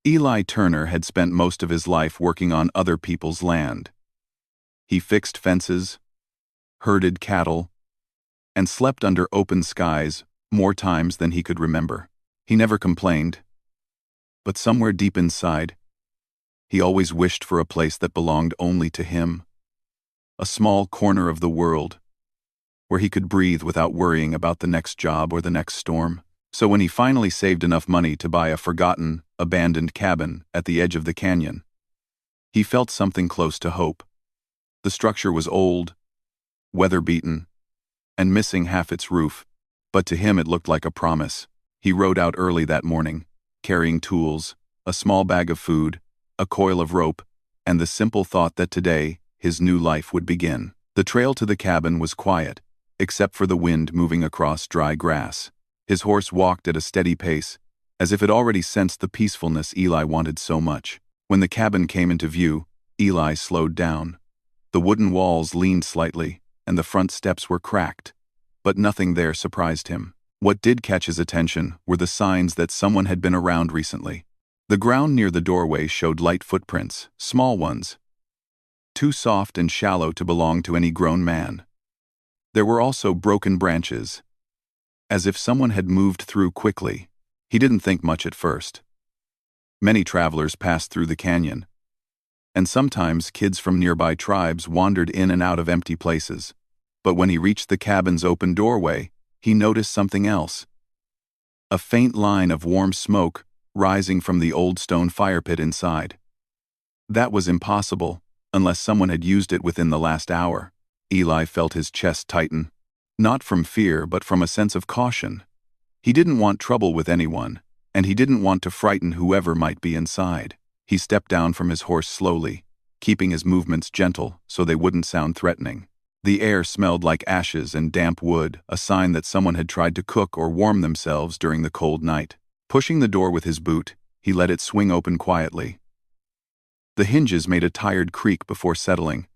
Eli Turner had spent most of his life working on other people's land. He fixed fences, herded cattle, and slept under open skies more times than he could remember. He never complained, but somewhere deep inside, he always wished for a place that belonged only to him. A small corner of the world, where he could breathe without worrying about the next job or the next storm. So when he finally saved enough money to buy a forgotten, abandoned cabin at the edge of the canyon, he felt something close to hope. The structure was old, weather-beaten, and missing half its roof, but to him it looked like a promise. He rode out early that morning, carrying tools, a small bag of food, a coil of rope, and the simple thought that today his new life would begin. The trail to the cabin was quiet, except for the wind moving across dry grass. His horse walked at a steady pace, as if it already sensed the peacefulness Eli wanted so much. When the cabin came into view, Eli slowed down. The wooden walls leaned slightly, and the front steps were cracked, but nothing there surprised him. What did catch his attention were the signs that someone had been around recently. The ground near the doorway showed light footprints, small ones, too soft and shallow to belong to any grown man. There were also broken branches, as if someone had moved through quickly. He didn't think much at first. Many travelers passed through the canyon, and sometimes kids from nearby tribes wandered in and out of empty places. But when he reached the cabin's open doorway, he noticed something else. A faint line of warm smoke rising from the old stone fire pit inside. That was impossible, unless someone had used it within the last hour. Eli felt his chest tighten, not from fear but from a sense of caution. He didn't want trouble with anyone, and he didn't want to frighten whoever might be inside. He stepped down from his horse slowly, keeping his movements gentle so they wouldn't sound threatening. The air smelled like ashes and damp wood, a sign that someone had tried to cook or warm themselves during the cold night. Pushing the door with his boot, he let it swing open quietly. The hinges made a tired creak before settling.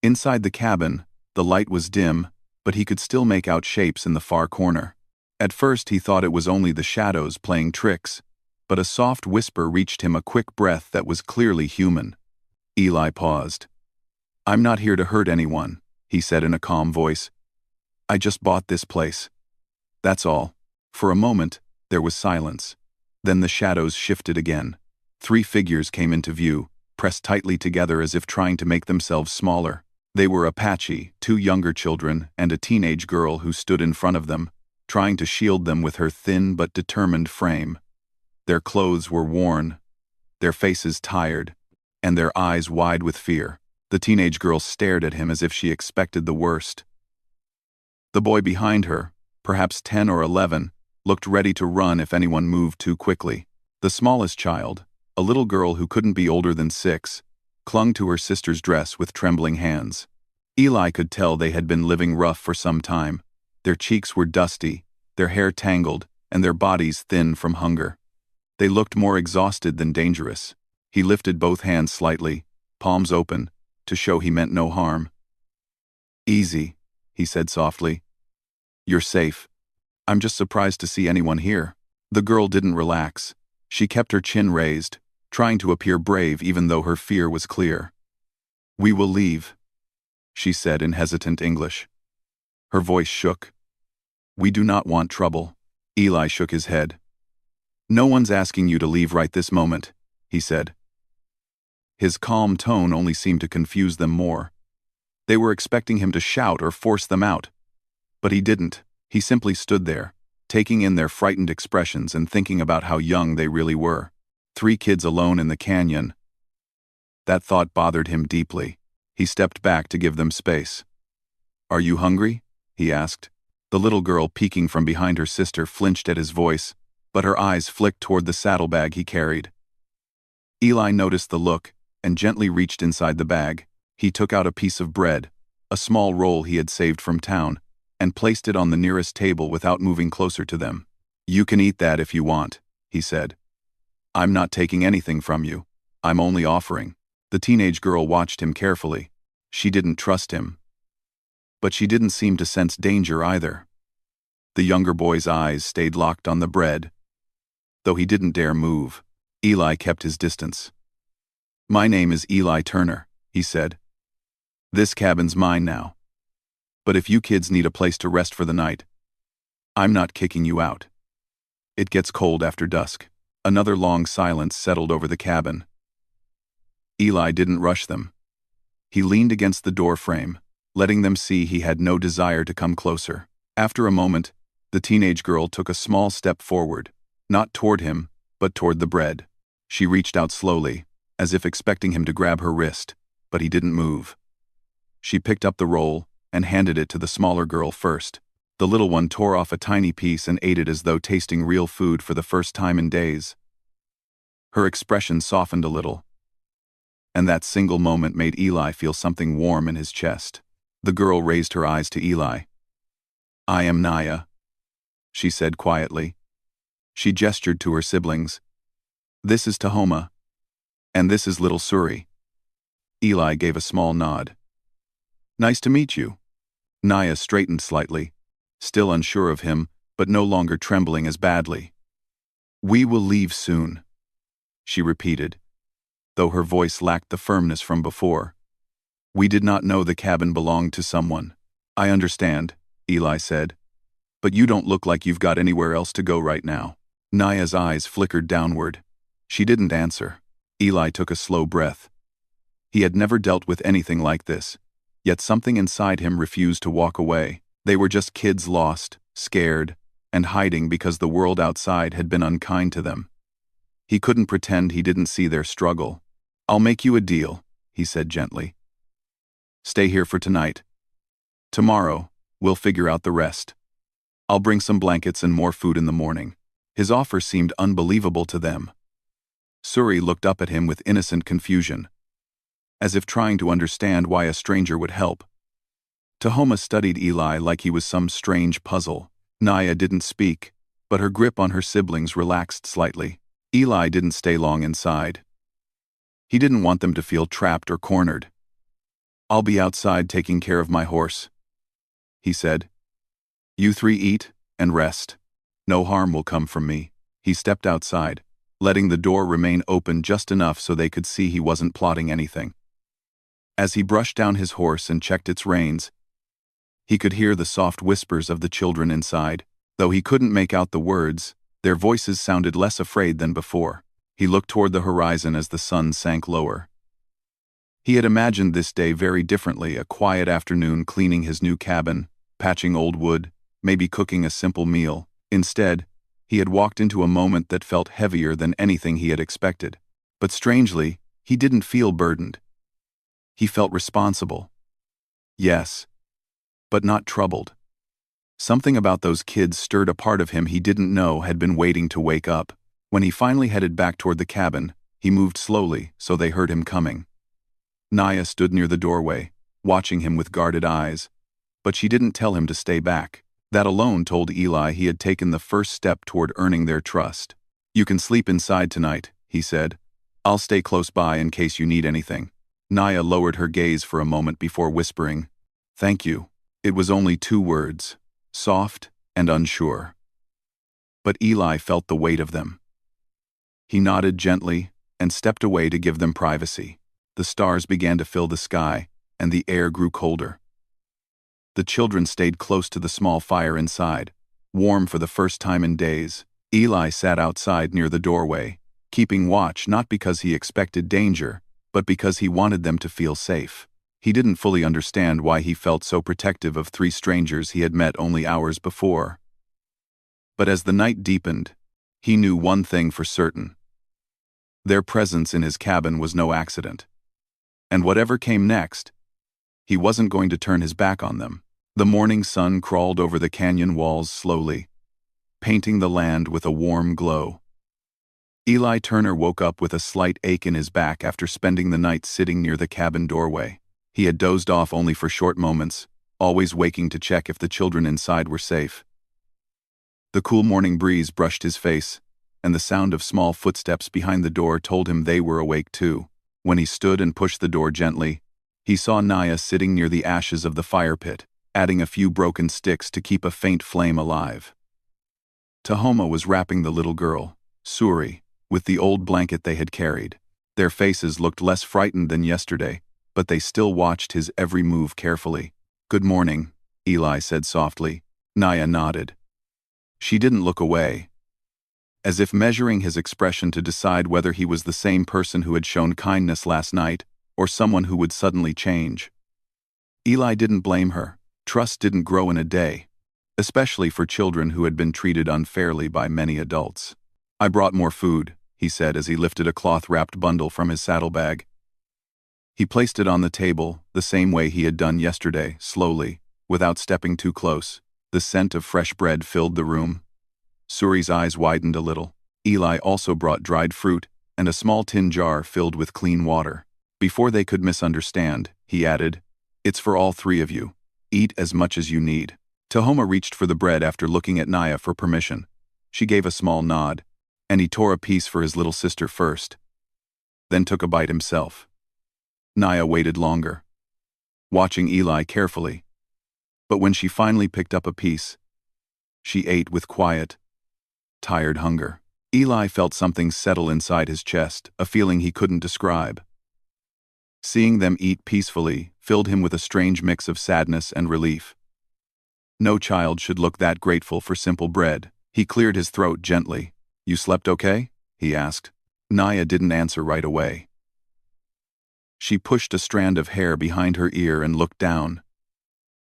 Inside the cabin, the light was dim, but he could still make out shapes in the far corner. At first he thought it was only the shadows playing tricks, but a soft whisper reached him, a quick breath that was clearly human. Eli paused. "I'm not here to hurt anyone," he said in a calm voice. "I just bought this place. That's all." For a moment, there was silence. Then the shadows shifted again. 3 figures came into view, pressed tightly together as if trying to make themselves smaller. They were Apache, 2 younger children, and a teenage girl who stood in front of them, trying to shield them with her thin but determined frame. Their clothes were worn, their faces tired, and their eyes wide with fear. The teenage girl stared at him as if she expected the worst. The boy behind her, perhaps 10 or 11, looked ready to run if anyone moved too quickly. The smallest child, a little girl who couldn't be older than 6, clung to her sister's dress with trembling hands. Eli could tell they had been living rough for some time. Their cheeks were dusty, their hair tangled, and their bodies thin from hunger. They looked more exhausted than dangerous. He lifted both hands slightly, palms open, to show he meant no harm. "Easy," he said softly. "You're safe. I'm just surprised to see anyone here." The girl didn't relax. She kept her chin raised, trying to appear brave even though her fear was clear. "We will leave," she said in hesitant English. Her voice shook. "We do not want trouble." Eli shook his head. "No one's asking you to leave right this moment," he said. His calm tone only seemed to confuse them more. They were expecting him to shout or force them out. But he didn't. He simply stood there, taking in their frightened expressions and thinking about how young they really were. 3 kids alone in the canyon. That thought bothered him deeply. He stepped back to give them space. "Are you hungry?" he asked. The little girl, peeking from behind her sister, flinched at his voice, but her eyes flicked toward the saddlebag he carried. Eli noticed the look and gently reached inside the bag. He took out a piece of bread, a small roll he had saved from town, and placed it on the nearest table without moving closer to them. "You can eat that if you want," he said. "I'm not taking anything from you. I'm only offering." The teenage girl watched him carefully. She didn't trust him, but she didn't seem to sense danger either. The younger boy's eyes stayed locked on the bread, though he didn't dare move. Eli kept his distance. "My name is Eli Turner," he said. "This cabin's mine now. But if you kids need a place to rest for the night, I'm not kicking you out. It gets cold after dusk." Another long silence settled over the cabin. Eli didn't rush them. He leaned against the door frame, letting them see he had no desire to come closer. After a moment, the teenage girl took a small step forward, not toward him, but toward the bread. She reached out slowly, as if expecting him to grab her wrist, but he didn't move. She picked up the roll and handed it to the smaller girl first. The little one tore off a tiny piece and ate it as though tasting real food for the first time in days. Her expression softened a little, and that single moment made Eli feel something warm in his chest. The girl raised her eyes to Eli. "I am Naya," she said quietly. She gestured to her siblings. "This is Tahoma, and this is little Suri." Eli gave a small nod. "Nice to meet you." Naya straightened slightly, still unsure of him, but no longer trembling as badly. "We will leave soon," she repeated, though her voice lacked the firmness from before. "We did not know the cabin belonged to someone." "I understand," Eli said, "but you don't look like you've got anywhere else to go right now." Naya's eyes flickered downward. She didn't answer. Eli took a slow breath. He had never dealt with anything like this, yet something inside him refused to walk away. They were just kids lost, scared, and hiding because the world outside had been unkind to them. He couldn't pretend he didn't see their struggle. "I'll make you a deal," he said gently. "Stay here for tonight. Tomorrow, we'll figure out the rest. I'll bring some blankets and more food in the morning." His offer seemed unbelievable to them. Suri looked up at him with innocent confusion, as if trying to understand why a stranger would help. Tahoma studied Eli like he was some strange puzzle. Naya didn't speak, but her grip on her siblings relaxed slightly. Eli didn't stay long inside. He didn't want them to feel trapped or cornered. "I'll be outside taking care of my horse," he said. "You three eat and rest. No harm will come from me." He stepped outside, letting the door remain open just enough so they could see he wasn't plotting anything. As he brushed down his horse and checked its reins, he could hear the soft whispers of the children inside. Though he couldn't make out the words, their voices sounded less afraid than before. He looked toward the horizon as the sun sank lower. He had imagined this day very differently, a quiet afternoon cleaning his new cabin, patching old wood, maybe cooking a simple meal. Instead, he had walked into a moment that felt heavier than anything he had expected. But strangely, he didn't feel burdened. He felt responsible. Yes, but not troubled. Something about those kids stirred a part of him he didn't know had been waiting to wake up. When he finally headed back toward the cabin, he moved slowly so they heard him coming. Naya stood near the doorway, watching him with guarded eyes, but she didn't tell him to stay back. That alone told Eli he had taken the first step toward earning their trust. "You can sleep inside tonight," he said. "I'll stay close by in case you need anything." Naya lowered her gaze for a moment before whispering, "Thank you." It was only 2 words, soft and unsure. But Eli felt the weight of them. He nodded gently and stepped away to give them privacy. The stars began to fill the sky, and the air grew colder. The children stayed close to the small fire inside, warm for the first time in days. Eli sat outside near the doorway, keeping watch not because he expected danger, but because he wanted them to feel safe. He didn't fully understand why he felt so protective of 3 strangers he had met only hours before. But as the night deepened, he knew one thing for certain. Their presence in his cabin was no accident. And whatever came next, he wasn't going to turn his back on them. The morning sun crawled over the canyon walls slowly, painting the land with a warm glow. Eli Turner woke up with a slight ache in his back after spending the night sitting near the cabin doorway. He had dozed off only for short moments, always waking to check if the children inside were safe. The cool morning breeze brushed his face, and the sound of small footsteps behind the door told him they were awake too. When he stood and pushed the door gently, he saw Naya sitting near the ashes of the fire pit, adding a few broken sticks to keep a faint flame alive. Tahoma was wrapping the little girl, Suri, with the old blanket they had carried. Their faces looked less frightened than yesterday, but they still watched his every move carefully. "Good morning," Eli said softly. Naya nodded. She didn't look away, as if measuring his expression to decide whether he was the same person who had shown kindness last night, or someone who would suddenly change. Eli didn't blame her. Trust didn't grow in a day, especially for children who had been treated unfairly by many adults. "I brought more food," he said as he lifted a cloth-wrapped bundle from his saddlebag. He placed it on the table, the same way he had done yesterday, slowly, without stepping too close. The scent of fresh bread filled the room. Suri's eyes widened a little. Eli also brought dried fruit and a small tin jar filled with clean water. Before they could misunderstand, he added, "It's for all three of you. Eat as much as you need." Tahoma reached for the bread after looking at Naya for permission. She gave a small nod, and he tore a piece for his little sister first, then took a bite himself. Naya waited longer, watching Eli carefully. But when she finally picked up a piece, she ate with quiet, tired hunger. Eli felt something settle inside his chest, a feeling he couldn't describe. Seeing them eat peacefully filled him with a strange mix of sadness and relief. No child should look that grateful for simple bread. He cleared his throat gently. "You slept okay?" he asked. Naya didn't answer right away. She pushed a strand of hair behind her ear and looked down.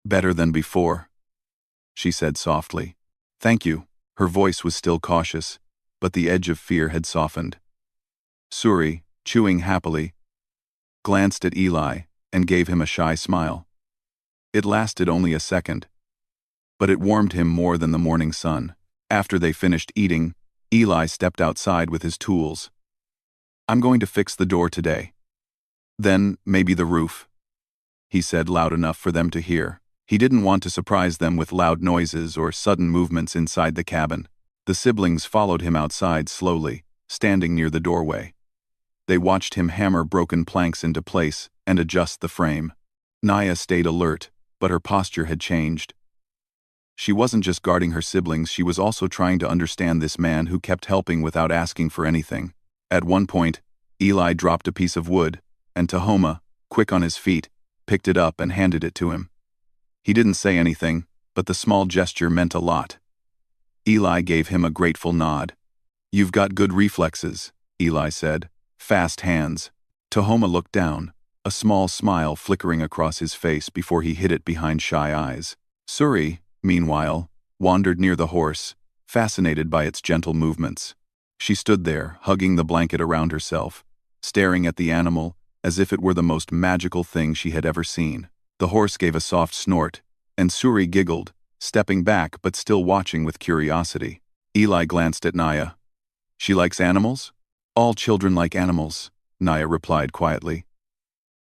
"Better than before," she said softly. "Thank you." Her voice was still cautious, but the edge of fear had softened. Suri, chewing happily, glanced at Eli and gave him a shy smile. It lasted only a second, but it warmed him more than the morning sun. After they finished eating, Eli stepped outside with his tools. "I'm going to fix the door today. Then, maybe the roof," he said loud enough for them to hear. He didn't want to surprise them with loud noises or sudden movements inside the cabin. The siblings followed him outside slowly, standing near the doorway. They watched him hammer broken planks into place and adjust the frame. Naya stayed alert, but her posture had changed. She wasn't just guarding her siblings, she was also trying to understand this man who kept helping without asking for anything. At one point, Eli dropped a piece of wood, and Tahoma, quick on his feet, picked it up and handed it to him. He didn't say anything, but the small gesture meant a lot. Eli gave him a grateful nod. "You've got good reflexes," Eli said. "Fast hands." Tahoma looked down, a small smile flickering across his face before he hid it behind shy eyes. Suri, meanwhile, wandered near the horse, fascinated by its gentle movements. She stood there, hugging the blanket around herself, staring at the animal as if it were the most magical thing she had ever seen. The horse gave a soft snort, and Suri giggled, stepping back but still watching with curiosity. Eli glanced at Naya. "She likes animals?" "All children like animals," Naya replied quietly.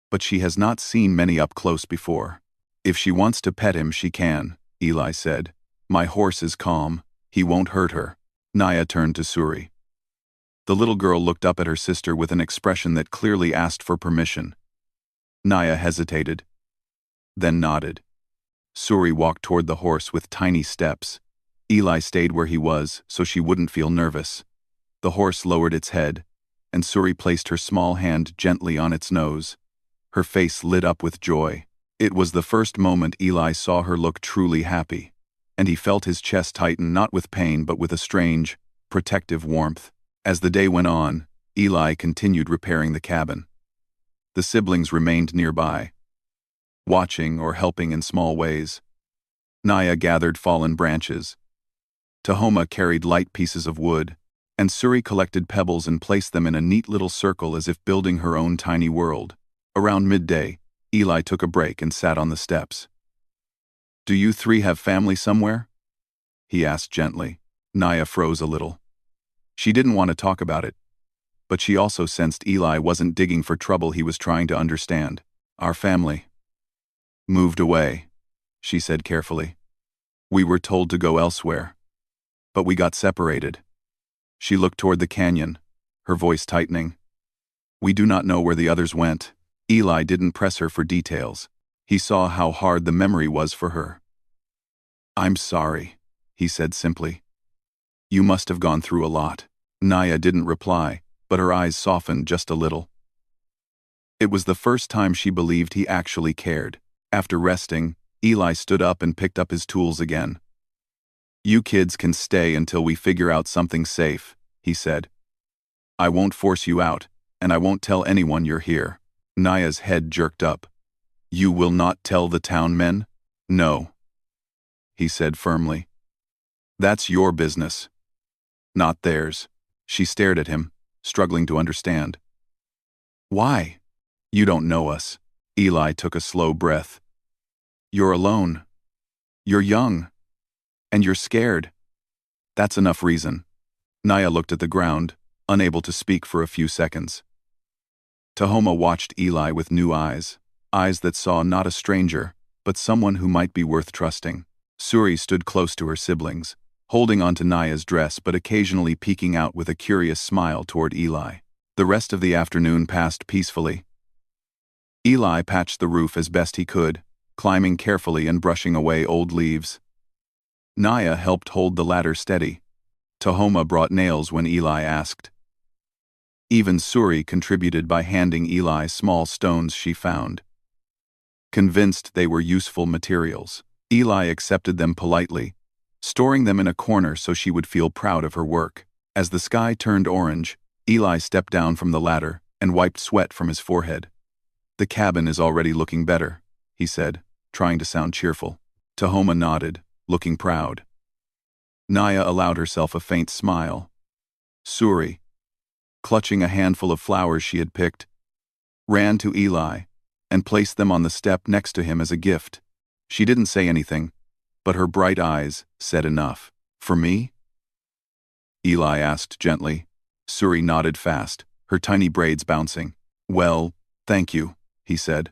"But she has not seen many up close before. If she wants to pet him, she can," Eli said. "My horse is calm. He won't hurt her." Naya turned to Suri. The little girl looked up at her sister with an expression that clearly asked for permission. Naya hesitated, then nodded. Suri walked toward the horse with tiny steps. Eli stayed where he was so she wouldn't feel nervous. The horse lowered its head, and Suri placed her small hand gently on its nose. Her face lit up with joy. It was the first moment Eli saw her look truly happy, and he felt his chest tighten not with pain but with a strange, protective warmth. As the day went on, Eli continued repairing the cabin. The siblings remained nearby, watching or helping in small ways. Naya gathered fallen branches. Tahoma carried light pieces of wood, and Suri collected pebbles and placed them in a neat little circle as if building her own tiny world. Around midday, Eli took a break and sat on the steps. "Do you three have family somewhere?" he asked gently. Naya froze a little. She didn't want to talk about it, but she also sensed Eli wasn't digging for trouble. He was trying to understand. "Our family moved away," she said carefully. "We were told to go elsewhere, but we got separated." She looked toward the canyon, her voice tightening. "We do not know where the others went." Eli didn't press her for details. He saw how hard the memory was for her. "I'm sorry," he said simply. "You must have gone through a lot." Naya didn't reply, but her eyes softened just a little. It was the first time she believed he actually cared. After resting, Eli stood up and picked up his tools again. "You kids can stay until we figure out something safe," he said. "I won't force you out, and I won't tell anyone you're here." Naya's head jerked up. "You will not tell the town men?" "No," he said firmly. "That's your business, not theirs." She stared at him, struggling to understand. "Why?" "You don't know us." Eli took a slow breath. "You're alone. You're young. And you're scared. That's enough reason." Naya looked at the ground, unable to speak for a few seconds. Tahoma watched Eli with new eyes that saw not a stranger, but someone who might be worth trusting. Suri stood close to her siblings, holding onto Naya's dress but occasionally peeking out with a curious smile toward Eli. The rest of the afternoon passed peacefully. Eli patched the roof as best he could, climbing carefully and brushing away old leaves. Naya helped hold the ladder steady. Tahoma brought nails when Eli asked. Even Suri contributed by handing Eli small stones she found. Convinced they were useful materials, Eli accepted them politely, storing them in a corner so she would feel proud of her work. As the sky turned orange, Eli stepped down from the ladder and wiped sweat from his forehead. "The cabin is already looking better," he said, trying to sound cheerful. Tahoma nodded, looking proud. Naya allowed herself a faint smile. Suri, clutching a handful of flowers she had picked, ran to Eli and placed them on the step next to him as a gift. She didn't say anything, but her bright eyes said enough. "For me?" Eli asked gently. Suri nodded fast, her tiny braids bouncing. "Well, thank you," he said.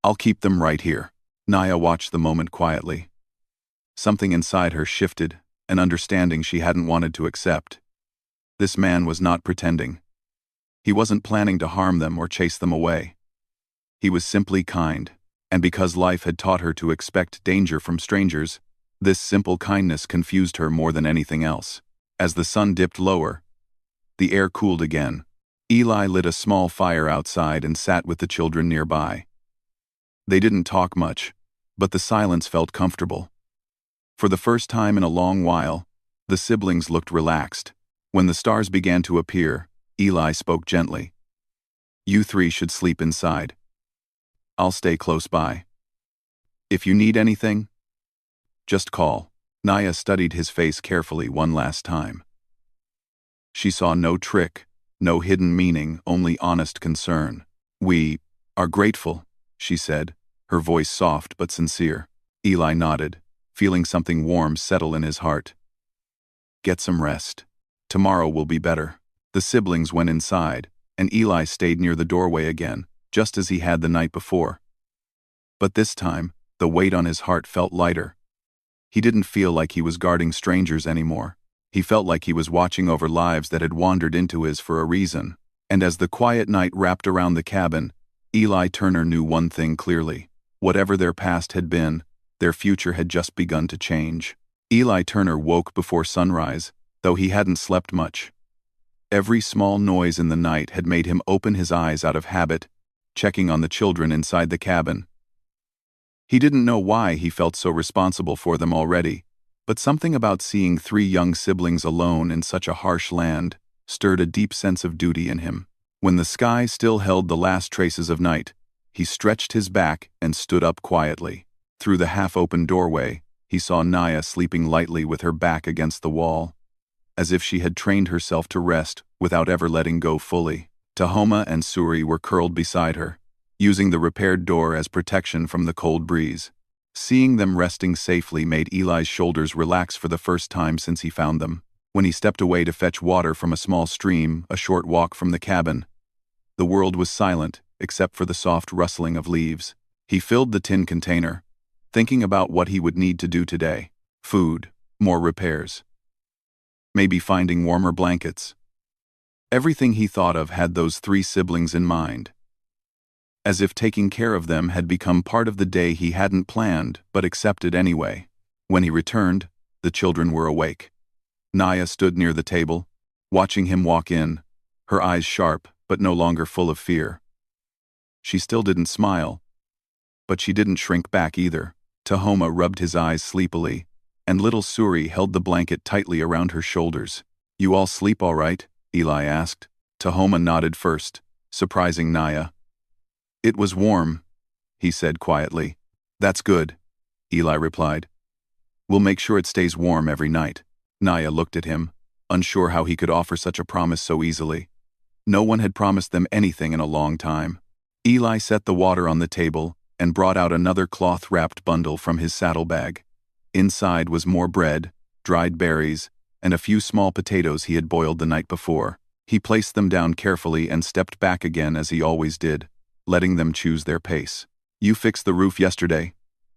"I'll keep them right here." Naya watched the moment quietly. Something inside her shifted, an understanding she hadn't wanted to accept. This man was not pretending. He wasn't planning to harm them or chase them away. He was simply kind, and because life had taught her to expect danger from strangers, this simple kindness confused her more than anything else. As the sun dipped lower, the air cooled again. Eli lit a small fire outside and sat with the children nearby. They didn't talk much, but the silence felt comfortable. For the first time in a long while, the siblings looked relaxed. When the stars began to appear, Eli spoke gently. "You three should sleep inside. I'll stay close by. If you need anything, just call." Naya studied his face carefully one last time. She saw no trick, no hidden meaning, only honest concern. "We are grateful," she said, her voice soft but sincere. Eli nodded, feeling something warm settle in his heart. "Get some rest. Tomorrow will be better." The siblings went inside, and Eli stayed near the doorway again, just as he had the night before. But this time, the weight on his heart felt lighter. He didn't feel like he was guarding strangers anymore. He felt like he was watching over lives that had wandered into his for a reason. And as the quiet night wrapped around the cabin, Eli Turner knew one thing clearly. Whatever their past had been, their future had just begun to change. Eli Turner woke before sunrise, though he hadn't slept much. Every small noise in the night had made him open his eyes out of habit, checking on the children inside the cabin. He didn't know why he felt so responsible for them already, but something about seeing three young siblings alone in such a harsh land stirred a deep sense of duty in him. When the sky still held the last traces of night, he stretched his back and stood up quietly. Through the half-open doorway, he saw Naya sleeping lightly with her back against the wall, as if she had trained herself to rest without ever letting go fully. Tahoma and Suri were curled beside her, using the repaired door as protection from the cold breeze. Seeing them resting safely made Eli's shoulders relax for the first time since he found them. When he stepped away to fetch water from a small stream a short walk from the cabin, the world was silent except for the soft rustling of leaves. He filled the tin container, thinking about what he would need to do today. Food, more repairs, maybe finding warmer blankets. Everything he thought of had those three siblings in mind, as if taking care of them had become part of the day he hadn't planned but accepted anyway. When he returned, the children were awake. Naya stood near the table, watching him walk in, her eyes sharp but no longer full of fear. She still didn't smile, but she didn't shrink back either. Tahoma rubbed his eyes sleepily, and little Suri held the blanket tightly around her shoulders. "You all sleep all right?" Eli asked. Tahoma nodded first, surprising Naya. "It was warm," he said quietly. "That's good," Eli replied. "We'll make sure it stays warm every night." Naya looked at him, unsure how he could offer such a promise so easily. No one had promised them anything in a long time. Eli set the water on the table and brought out another cloth-wrapped bundle from his saddlebag. Inside was more bread, dried berries, and a few small potatoes he had boiled the night before. He placed them down carefully and stepped back again as he always did, letting them choose their pace. "You fixed the roof yesterday,"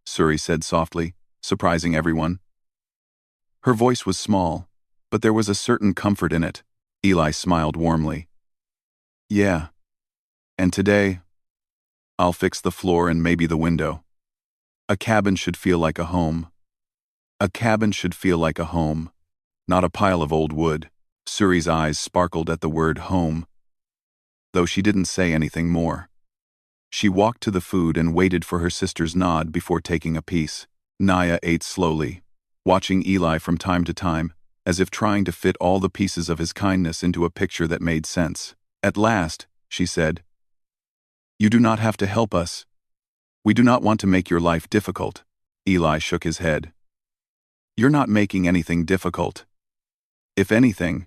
Suri said softly, surprising everyone. Her voice was small, but there was a certain comfort in it. Eli smiled warmly. "Yeah. And today, I'll fix the floor and maybe the window. A cabin should feel like a home. A cabin should feel like a home, not a pile of old wood." Suri's eyes sparkled at the word home, though she didn't say anything more. She walked to the food and waited for her sister's nod before taking a piece. Naya ate slowly, watching Eli from time to time, as if trying to fit all the pieces of his kindness into a picture that made sense. At last, she said, "You do not have to help us. We do not want to make your life difficult." Eli shook his head. "You're not making anything difficult. If anything,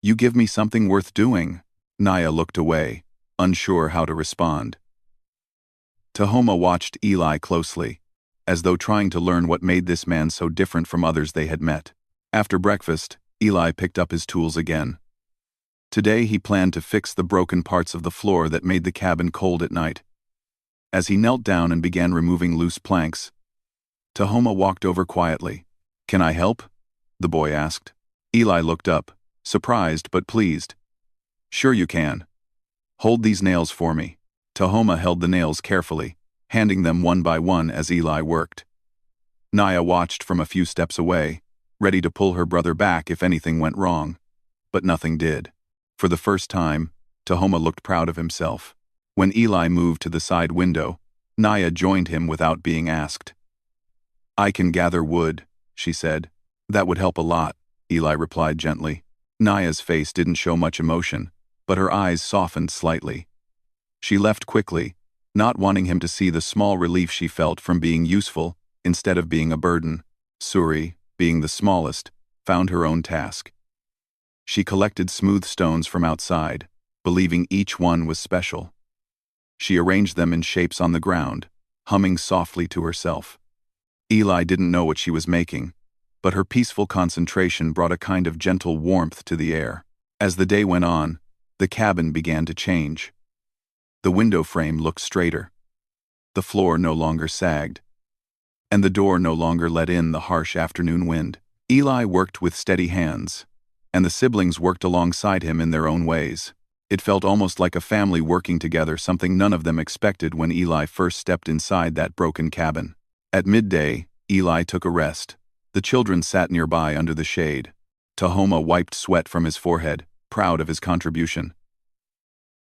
you give me something worth doing." Naya looked away, unsure how to respond. Tahoma watched Eli closely, as though trying to learn what made this man so different from others they had met. After breakfast, Eli picked up his tools again. Today he planned to fix the broken parts of the floor that made the cabin cold at night. As he knelt down and began removing loose planks, Tahoma walked over quietly. "Can I help?" the boy asked. Eli looked up, surprised but pleased. "Sure you can. Hold these nails for me." Tahoma held the nails carefully, handing them one by one as Eli worked. Naya watched from a few steps away, ready to pull her brother back if anything went wrong. But nothing did. For the first time, Tahoma looked proud of himself. When Eli moved to the side window, Naya joined him without being asked. "I can gather wood," she said. "That would help a lot," Eli replied gently. Naya's face didn't show much emotion, but her eyes softened slightly. She left quickly, not wanting him to see the small relief she felt from being useful instead of being a burden. Suri, being the smallest, found her own task. She collected smooth stones from outside, believing each one was special. She arranged them in shapes on the ground, humming softly to herself. Eli didn't know what she was making, but her peaceful concentration brought a kind of gentle warmth to the air. As the day went on, the cabin began to change. The window frame looked straighter. The floor no longer sagged, and the door no longer let in the harsh afternoon wind. Eli worked with steady hands, and the siblings worked alongside him in their own ways. It felt almost like a family working together, something none of them expected when Eli first stepped inside that broken cabin. At midday, Eli took a rest. The children sat nearby under the shade. Tahoma wiped sweat from his forehead, proud of his contribution.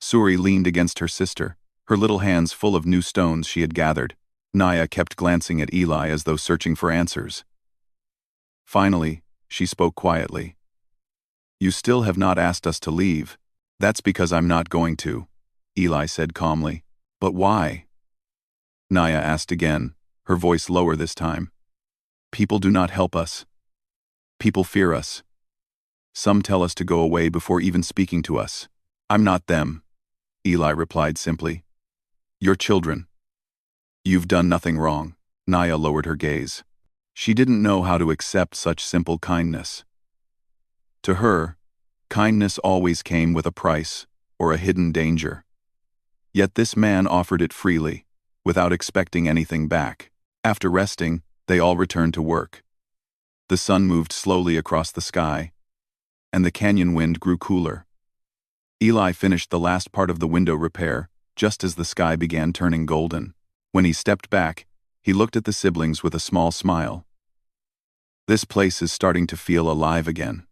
Suri leaned against her sister, her little hands full of new stones she had gathered. Naya kept glancing at Eli as though searching for answers. Finally, she spoke quietly. "You still have not asked us to leave." "That's because I'm not going to," Eli said calmly. "But why?" Naya asked again, her voice lower this time. "People do not help us. People fear us. Some tell us to go away before even speaking to us. I'm not them," Eli replied simply. "You're children. You've done nothing wrong." Naya lowered her gaze. She didn't know how to accept such simple kindness. To her, kindness always came with a price or a hidden danger. Yet this man offered it freely, without expecting anything back. After resting, they all returned to work. The sun moved slowly across the sky, and the canyon wind grew cooler. Eli finished the last part of the window repair, just as the sky began turning golden. When he stepped back, he looked at the siblings with a small smile. "This place is starting to feel alive again."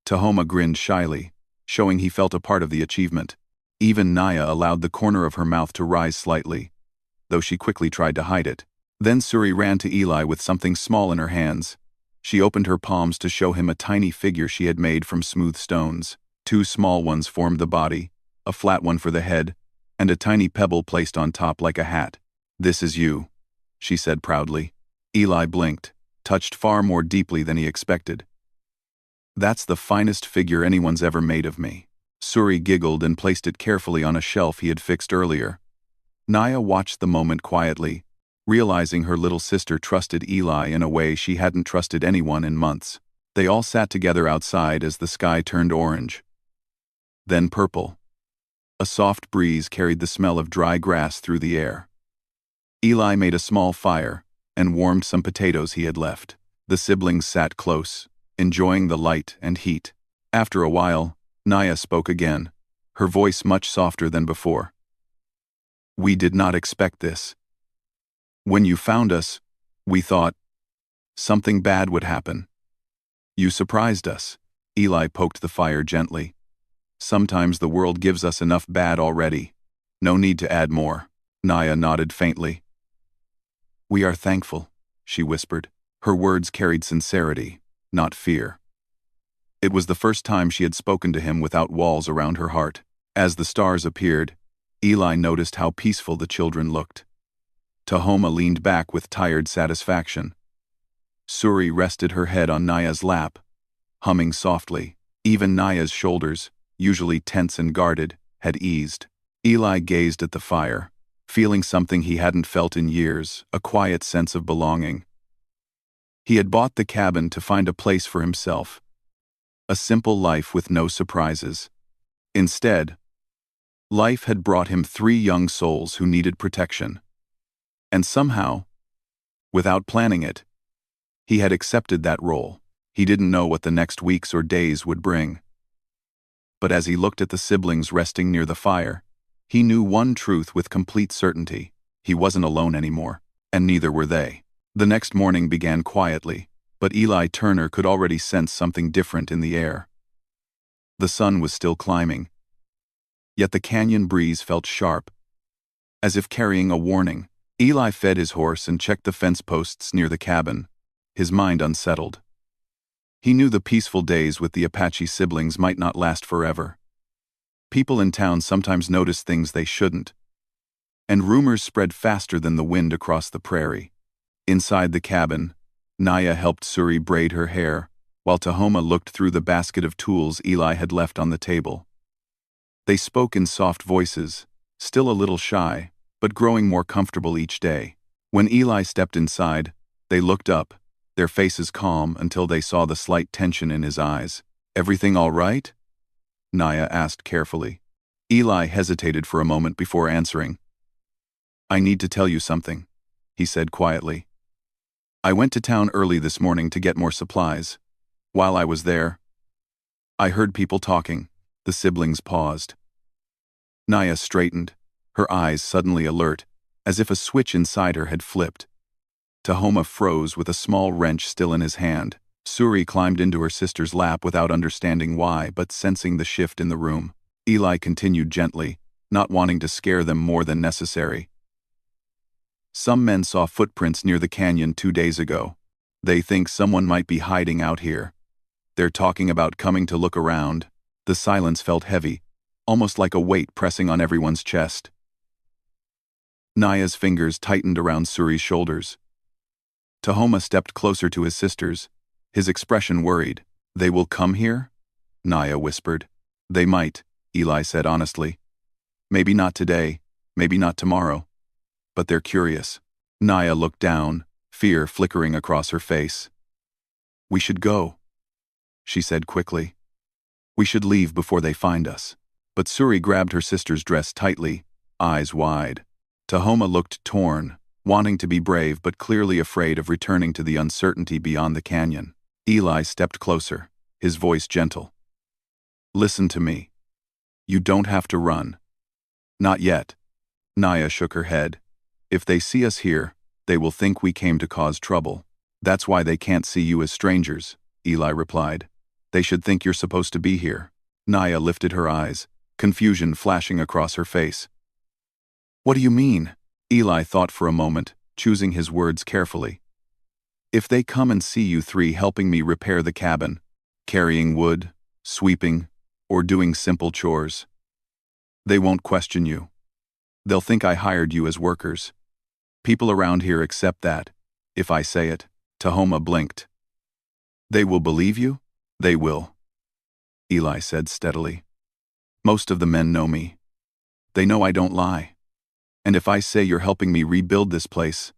Tahoma grinned shyly, showing he felt a part of the achievement. Even Naya allowed the corner of her mouth to rise slightly, though she quickly tried to hide it. Then Suri ran to Eli with something small in her hands. She opened her palms to show him a tiny figure she had made from smooth stones. Two small ones formed the body, a flat one for the head, and a tiny pebble placed on top like a hat. "This is you," she said proudly. Eli blinked, touched far more deeply than he expected. "That's the finest figure anyone's ever made of me." Suri giggled and placed it carefully on a shelf he had fixed earlier. Naya watched the moment quietly, realizing her little sister trusted Eli in a way she hadn't trusted anyone in months. They all sat together outside as the sky turned orange, then purple. A soft breeze carried the smell of dry grass through the air. Eli made a small fire and warmed some potatoes he had left. The siblings sat close, enjoying the light and heat. After a while, Naya spoke again, her voice much softer than before. "We did not expect this. When you found us, we thought something bad would happen. You surprised us." Eli poked the fire gently. "Sometimes the world gives us enough bad already. No need to add more." Naya nodded faintly. "We are thankful," she whispered. Her words carried sincerity, not fear. It was the first time she had spoken to him without walls around her heart. As the stars appeared, Eli noticed how peaceful the children looked. Tahoma leaned back with tired satisfaction. Suri rested her head on Naya's lap, humming softly. Even Naya's shoulders, usually tense and guarded, had eased. Eli gazed at the fire, feeling something he hadn't felt in years, a quiet sense of belonging. He had bought the cabin to find a place for himself, a simple life with no surprises. Instead, life had brought him 3 young souls who needed protection. And somehow, without planning it, he had accepted that role. He didn't know what the next weeks or days would bring. But as he looked at the siblings resting near the fire, he knew one truth with complete certainty: he wasn't alone anymore, and neither were they. The next morning began quietly, but Eli Turner could already sense something different in the air. The sun was still climbing, yet the canyon breeze felt sharp, as if carrying a warning. Eli fed his horse and checked the fence posts near the cabin, his mind unsettled. He knew the peaceful days with the Apache siblings might not last forever. People in town sometimes notice things they shouldn't, and rumors spread faster than the wind across the prairie. Inside the cabin, Naya helped Suri braid her hair, while Tahoma looked through the basket of tools Eli had left on the table. They spoke in soft voices, still a little shy, but growing more comfortable each day. When Eli stepped inside, they looked up, their faces calm until they saw the slight tension in his eyes. "Everything all right?" Naya asked carefully. Eli hesitated for a moment before answering. "I need to tell you something," he said quietly. "I went to town early this morning to get more supplies. While I was there, I heard people talking." The siblings paused. Naya straightened, her eyes suddenly alert, as if a switch inside her had flipped. Tahoma froze with a small wrench still in his hand. Suri climbed into her sister's lap without understanding why, but sensing the shift in the room. Eli continued gently, not wanting to scare them more than necessary. "Some men saw footprints near the canyon 2 days ago. They think someone might be hiding out here. They're talking about coming to look around." The silence felt heavy, almost like a weight pressing on everyone's chest. Naya's fingers tightened around Suri's shoulders. Tahoma stepped closer to his sisters, his expression worried. "They will come here?" Naya whispered. "They might," Eli said honestly. "Maybe not today, maybe not tomorrow. But they're curious." Naya looked down, fear flickering across her face. "We should go," she said quickly. "We should leave before they find us." But Suri grabbed her sister's dress tightly, eyes wide. Tahoma looked torn, wanting to be brave but clearly afraid of returning to the uncertainty beyond the canyon. Eli stepped closer, his voice gentle. "Listen to me. You don't have to run." "Not yet." Naya shook her head. "If they see us here, they will think we came to cause trouble. That's why they can't see you as strangers," Eli replied. They should think you're supposed to be here. Naya lifted her eyes, confusion flashing across her face. What do you mean? Eli thought for a moment, choosing his words carefully. If they come and see you three helping me repair the cabin, carrying wood, sweeping, or doing simple chores, they won't question you. They'll think I hired you as workers. People around here accept that, if I say it. Tahoma blinked. They will believe you? They will, Eli said steadily. Most of the men know me. They know I don't lie. And if I say you're helping me rebuild this place,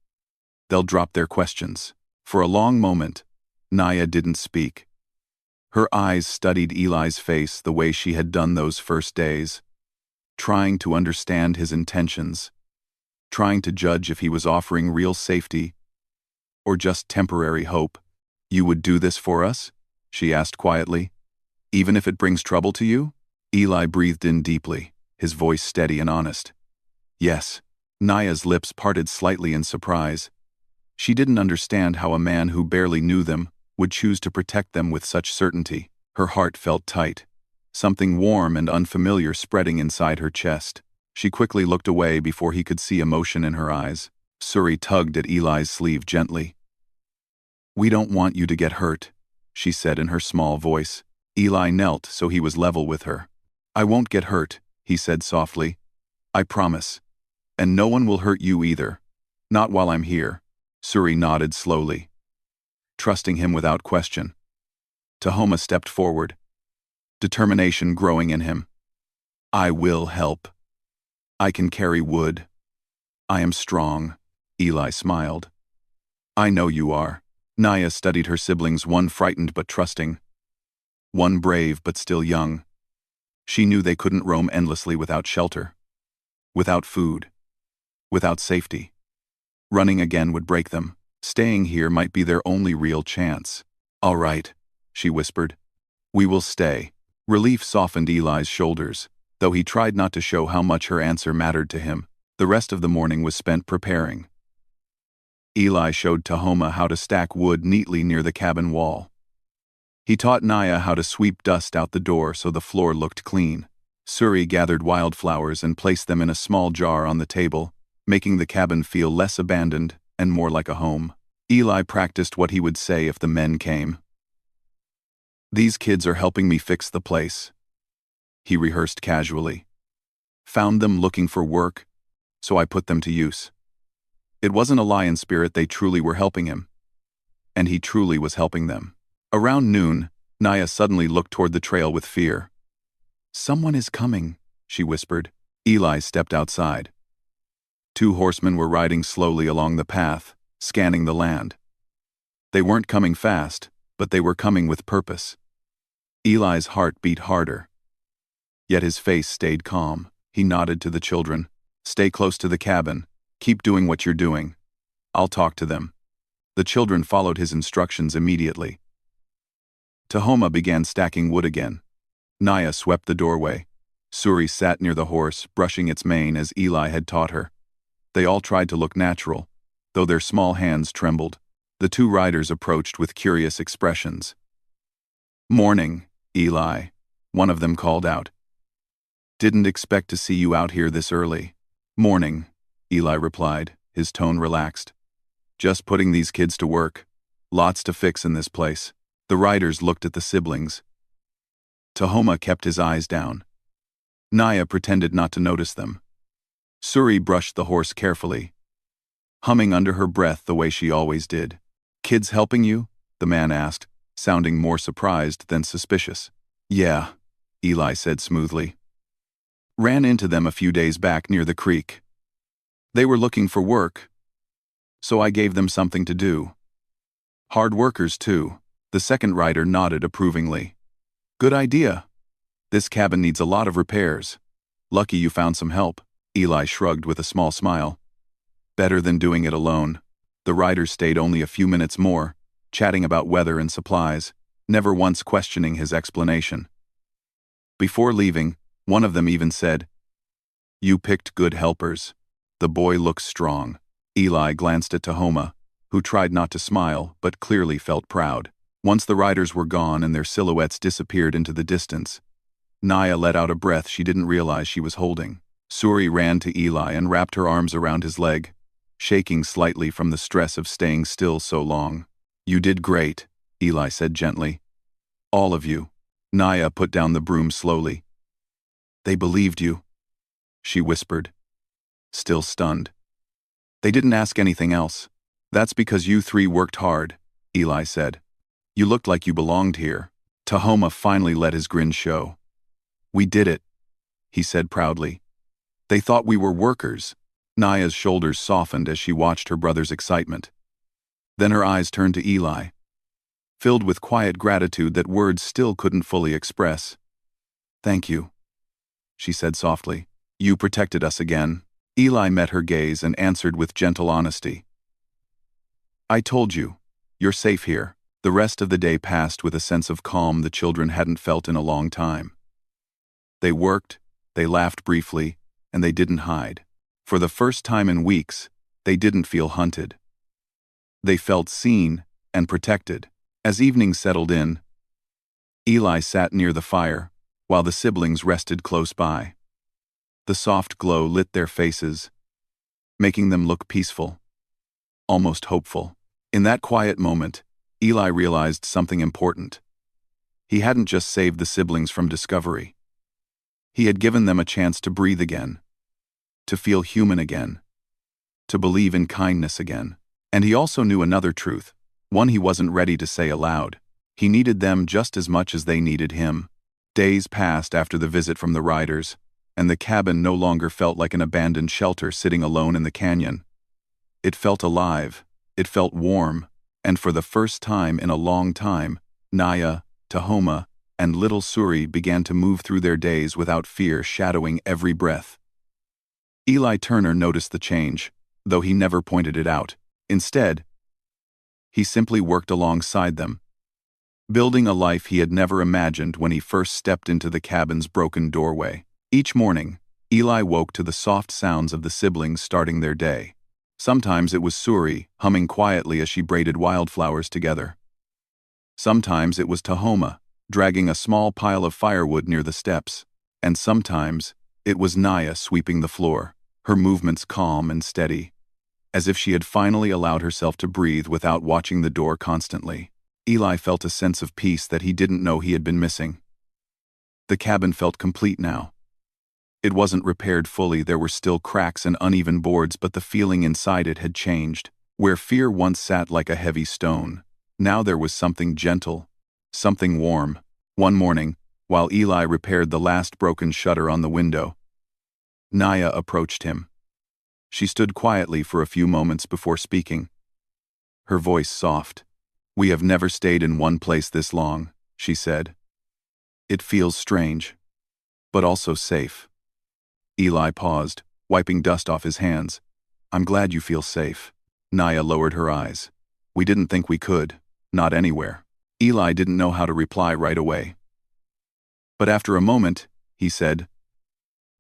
they'll drop their questions. For a long moment, Naya didn't speak. Her eyes studied Eli's face the way she had done those first days, trying to understand his intentions, trying to judge if he was offering real safety or just temporary hope. You would do this for us? She asked quietly. Even if it brings trouble to you? Eli breathed in deeply, his voice steady and honest. Yes. Naya's lips parted slightly in surprise. She didn't understand how a man who barely knew them would choose to protect them with such certainty. Her heart felt tight, something warm and unfamiliar spreading inside her chest. She quickly looked away before he could see emotion in her eyes. Suri tugged at Eli's sleeve gently. We don't want you to get hurt, she said in her small voice. Eli knelt so he was level with her. I won't get hurt, he said softly. I promise. And no one will hurt you either. Not while I'm here. Suri nodded slowly, trusting him without question. Tahoma stepped forward, determination growing in him. I will help. I can carry wood. I am strong, Eli smiled. I know you are. Naya studied her siblings, one frightened but trusting, one brave but still young. She knew they couldn't roam endlessly without shelter, without food, without safety. Running again would break them. Staying here might be their only real chance. All right, she whispered. We will stay. Relief softened Eli's shoulders, though he tried not to show how much her answer mattered to him. The rest of the morning was spent preparing. Eli showed Tahoma how to stack wood neatly near the cabin wall. He taught Naya how to sweep dust out the door so the floor looked clean. Suri gathered wildflowers and placed them in a small jar on the table, making the cabin feel less abandoned and more like a home. Eli practiced what he would say if the men came. These kids are helping me fix the place, he rehearsed casually. Found them looking for work, so I put them to use. It wasn't a lie in spirit, they truly were helping him. And he truly was helping them. Around noon, Naya suddenly looked toward the trail with fear. Someone is coming, she whispered. Eli stepped outside. 2 horsemen were riding slowly along the path, scanning the land. They weren't coming fast, but they were coming with purpose. Eli's heart beat harder. Yet his face stayed calm. He nodded to the children. Stay close to the cabin. Keep doing what you're doing. I'll talk to them. The children followed his instructions immediately. Tahoma began stacking wood again. Naya swept the doorway. Suri sat near the horse, brushing its mane as Eli had taught her. They all tried to look natural, though their small hands trembled. The 2 riders approached with curious expressions. Morning, Eli, one of them called out. Didn't expect to see you out here this early. Morning, Eli replied, his tone relaxed. Just putting these kids to work. Lots to fix in this place. The riders looked at the siblings. Tahoma kept his eyes down. Naya pretended not to notice them. Suri brushed the horse carefully, humming under her breath the way she always did. Kids helping you? The man asked, sounding more surprised than suspicious. Yeah, Eli said smoothly. Ran into them a few days back near the creek. They were looking for work, so I gave them something to do. Hard workers, too. The second rider nodded approvingly. Good idea. This cabin needs a lot of repairs. Lucky you found some help. Eli shrugged with a small smile. Better than doing it alone. The riders stayed only a few minutes more, chatting about weather and supplies, never once questioning his explanation. Before leaving, one of them even said, You picked good helpers. The boy looks strong. Eli glanced at Tahoma, who tried not to smile but clearly felt proud. Once the riders were gone and their silhouettes disappeared into the distance, Naya let out a breath she didn't realize she was holding. Suri ran to Eli and wrapped her arms around his leg, shaking slightly from the stress of staying still so long. "You did great," Eli said gently. "All of you." Naya put down the broom slowly. "They believed you," she whispered, still stunned. "They didn't ask anything else." "That's because you three worked hard," Eli said. "You looked like you belonged here." Tahoma finally let his grin show. "We did it," he said proudly. "They thought we were workers." Naya's shoulders softened as she watched her brother's excitement. Then her eyes turned to Eli, filled with quiet gratitude that words still couldn't fully express. "Thank you," she said softly. "You protected us again." Eli met her gaze and answered with gentle honesty. "I told you, you're safe here." The rest of the day passed with a sense of calm the children hadn't felt in a long time. They worked, they laughed briefly, and they didn't hide. For the first time in weeks, they didn't feel hunted. They felt seen and protected. As evening settled in, Eli sat near the fire, while the siblings rested close by. The soft glow lit their faces, making them look peaceful, almost hopeful. In that quiet moment, Eli realized something important. He hadn't just saved the siblings from discovery. He had given them a chance to breathe again, to feel human again, to believe in kindness again. And he also knew another truth, one he wasn't ready to say aloud. He needed them just as much as they needed him. Days passed after the visit from the riders, and the cabin no longer felt like an abandoned shelter sitting alone in the canyon. It felt alive, it felt warm, and for the first time in a long time, Naya, Tahoma, and little Suri began to move through their days without fear shadowing every breath. Eli Turner noticed the change, though he never pointed it out. Instead, he simply worked alongside them, building a life he had never imagined when he first stepped into the cabin's broken doorway. Each morning, Eli woke to the soft sounds of the siblings starting their day. Sometimes it was Suri, humming quietly as she braided wildflowers together. Sometimes it was Tahoma, dragging a small pile of firewood near the steps. And sometimes it was Naya sweeping the floor, her movements calm and steady, as if she had finally allowed herself to breathe without watching the door constantly. Eli felt a sense of peace that he didn't know he had been missing. The cabin felt complete now. It wasn't repaired fully, there were still cracks and uneven boards, but the feeling inside it had changed. Where fear once sat like a heavy stone, now there was something gentle, something warm. One morning, while Eli repaired the last broken shutter on the window, Naya approached him. She stood quietly for a few moments before speaking, her voice soft. "We have never stayed in one place this long," she said. "It feels strange, but also safe." Eli paused, wiping dust off his hands. "I'm glad you feel safe." Naya lowered her eyes. "We didn't think we could, not anywhere." Eli didn't know how to reply right away. But after a moment, he said,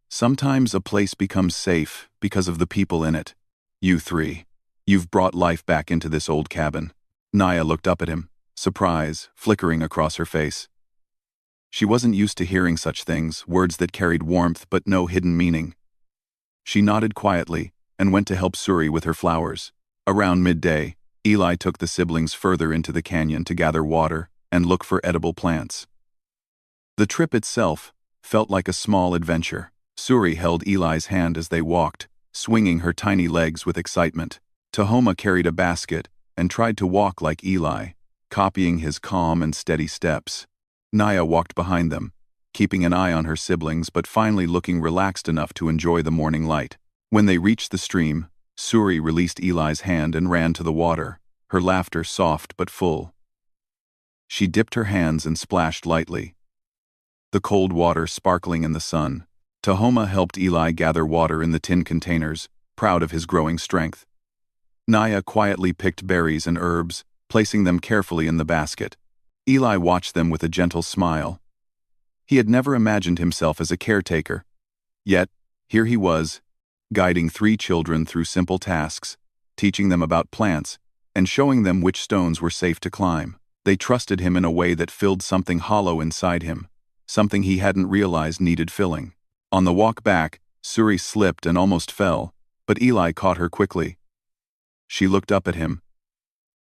"Sometimes a place becomes safe because of the people in it. You three, you've brought life back into this old cabin." Naya looked up at him, surprise flickering across her face. She wasn't used to hearing such things, words that carried warmth but no hidden meaning. She nodded quietly and went to help Suri with her flowers. Around midday, Eli took the siblings further into the canyon to gather water and look for edible plants. The trip itself felt like a small adventure. Suri held Eli's hand as they walked, swinging her tiny legs with excitement. Tahoma carried a basket and tried to walk like Eli, copying his calm and steady steps. Naya walked behind them, keeping an eye on her siblings but finally looking relaxed enough to enjoy the morning light. When they reached the stream, Suri released Eli's hand and ran to the water, her laughter soft but full. She dipped her hands and splashed lightly, the cold water sparkling in the sun. Tahoma helped Eli gather water in the tin containers, proud of his growing strength. Naya quietly picked berries and herbs, placing them carefully in the basket. Eli watched them with a gentle smile. He had never imagined himself as a caretaker. Yet, here he was, guiding 3 children through simple tasks, teaching them about plants, and showing them which stones were safe to climb. They trusted him in a way that filled something hollow inside him, something he hadn't realized needed filling. On the walk back, Suri slipped and almost fell, but Eli caught her quickly. She looked up at him,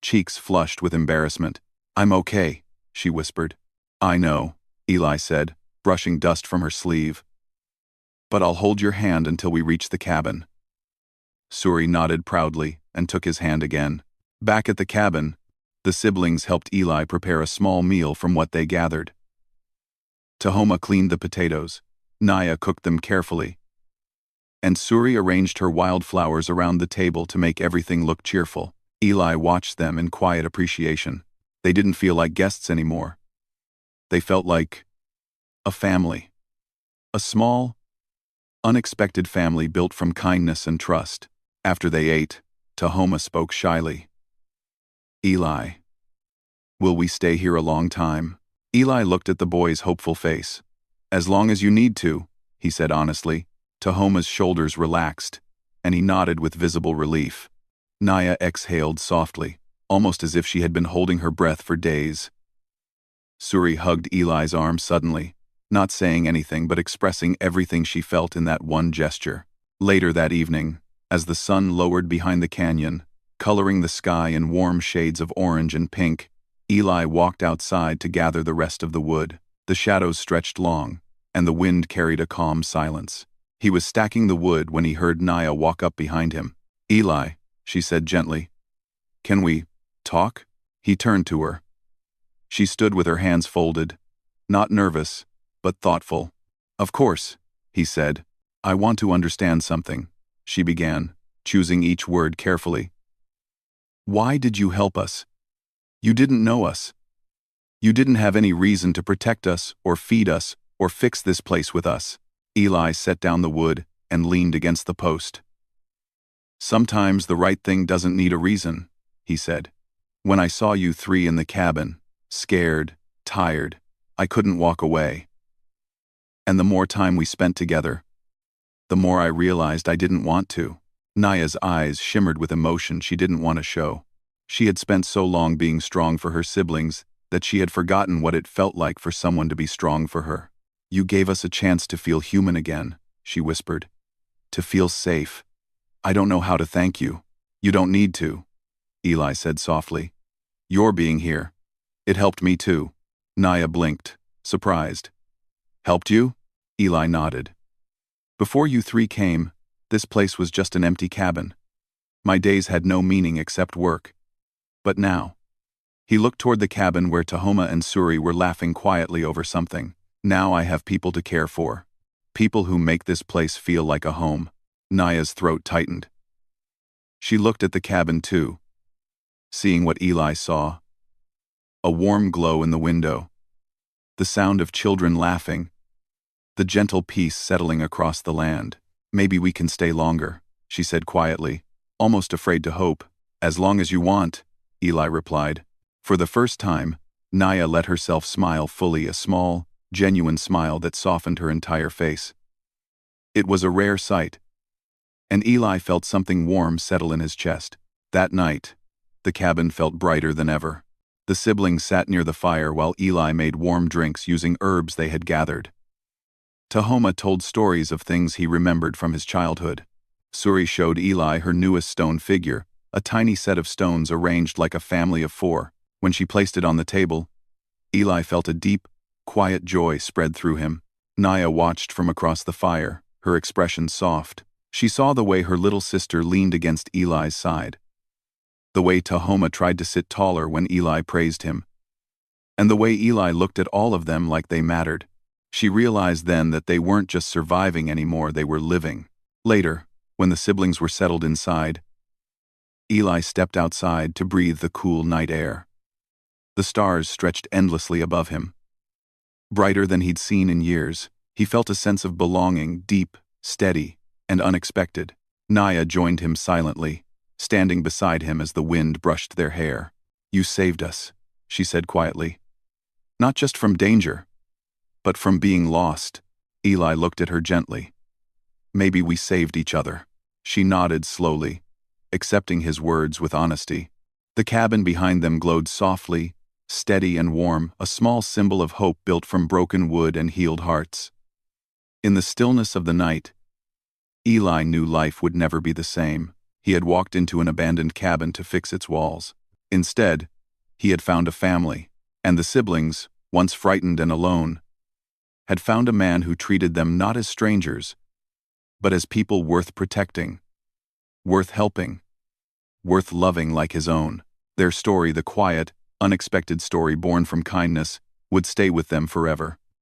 cheeks flushed with embarrassment. "I'm okay," she whispered. "I know," Eli said, brushing dust from her sleeve. "But I'll hold your hand until we reach the cabin." Suri nodded proudly and took his hand again. Back at the cabin, the siblings helped Eli prepare a small meal from what they gathered. Tahoma cleaned the potatoes. Naya cooked them carefully. And Suri arranged her wildflowers around the table to make everything look cheerful. Eli watched them in quiet appreciation. They didn't feel like guests anymore. They felt like a family. A small, unexpected family built from kindness and trust. After they ate, Tahoma spoke shyly. "Eli, will we stay here a long time?" Eli looked at the boy's hopeful face. "As long as you need to," he said honestly. Tahoma's shoulders relaxed, and he nodded with visible relief. Naya exhaled softly, almost as if she had been holding her breath for days. Suri hugged Eli's arm suddenly, not saying anything but expressing everything she felt in that one gesture. Later that evening, as the sun lowered behind the canyon, coloring the sky in warm shades of orange and pink, Eli walked outside to gather the rest of the wood. The shadows stretched long, and the wind carried a calm silence. He was stacking the wood when he heard Naya walk up behind him. "Eli," she said gently, "can we talk?" He turned to her. She stood with her hands folded, not nervous, but thoughtful. "Of course," he said. "I want to understand something," she began, choosing each word carefully. "Why did you help us? You didn't know us. You didn't have any reason to protect us or feed us or fix this place with us." Eli set down the wood and leaned against the post. "Sometimes the right thing doesn't need a reason," he said. "When I saw you three in the cabin, scared, tired, I couldn't walk away. And the more time we spent together, the more I realized I didn't want to." Naya's eyes shimmered with emotion she didn't want to show. She had spent so long being strong for her siblings that she had forgotten what it felt like for someone to be strong for her. "You gave us a chance to feel human again," she whispered. "To feel safe. I don't know how to thank you." "You don't need to," Eli said softly. "Your being here, it helped me too." Naya blinked, surprised. "Helped you?" Eli nodded. "Before you three came, this place was just an empty cabin. My days had no meaning except work. But now—" He looked toward the cabin where Tahoma and Suri were laughing quietly over something. "Now I have people to care for. People who make this place feel like a home." Naya's throat tightened. She looked at the cabin too, seeing what Eli saw. A warm glow in the window. The sound of children laughing. The gentle peace settling across the land. "Maybe we can stay longer," she said quietly, almost afraid to hope. "As long as you want," Eli replied. For the first time, Naya let herself smile fully, a small, genuine smile that softened her entire face. It was a rare sight, and Eli felt something warm settle in his chest. That night, the cabin felt brighter than ever. The siblings sat near the fire while Eli made warm drinks using herbs they had gathered. Tahoma told stories of things he remembered from his childhood. Suri showed Eli her newest stone figure, a tiny set of stones arranged like a family of four. When she placed it on the table, Eli felt a deep, quiet joy spread through him. Naya watched from across the fire, her expression soft. She saw the way her little sister leaned against Eli's side, the way Tahoma tried to sit taller when Eli praised him, and the way Eli looked at all of them like they mattered. She realized then that they weren't just surviving anymore, they were living. Later, when the siblings were settled inside, Eli stepped outside to breathe the cool night air. The stars stretched endlessly above him. Brighter than he'd seen in years, he felt a sense of belonging, deep, steady, and unexpected. Naya joined him silently, standing beside him as the wind brushed their hair. "You saved us," she said quietly. "Not just from danger, but from being lost." Eli looked at her gently. "Maybe we saved each other." She nodded slowly, accepting his words with honesty. The cabin behind them glowed softly, steady and warm, a small symbol of hope built from broken wood and healed hearts. In the stillness of the night, Eli knew life would never be the same. He had walked into an abandoned cabin to fix its walls. Instead, he had found a family, and the siblings, once frightened and alone, had found a man who treated them not as strangers, but as people worth protecting, worth helping, worth loving like his own. Their story, the quiet, unexpected story born from kindness, would stay with them forever.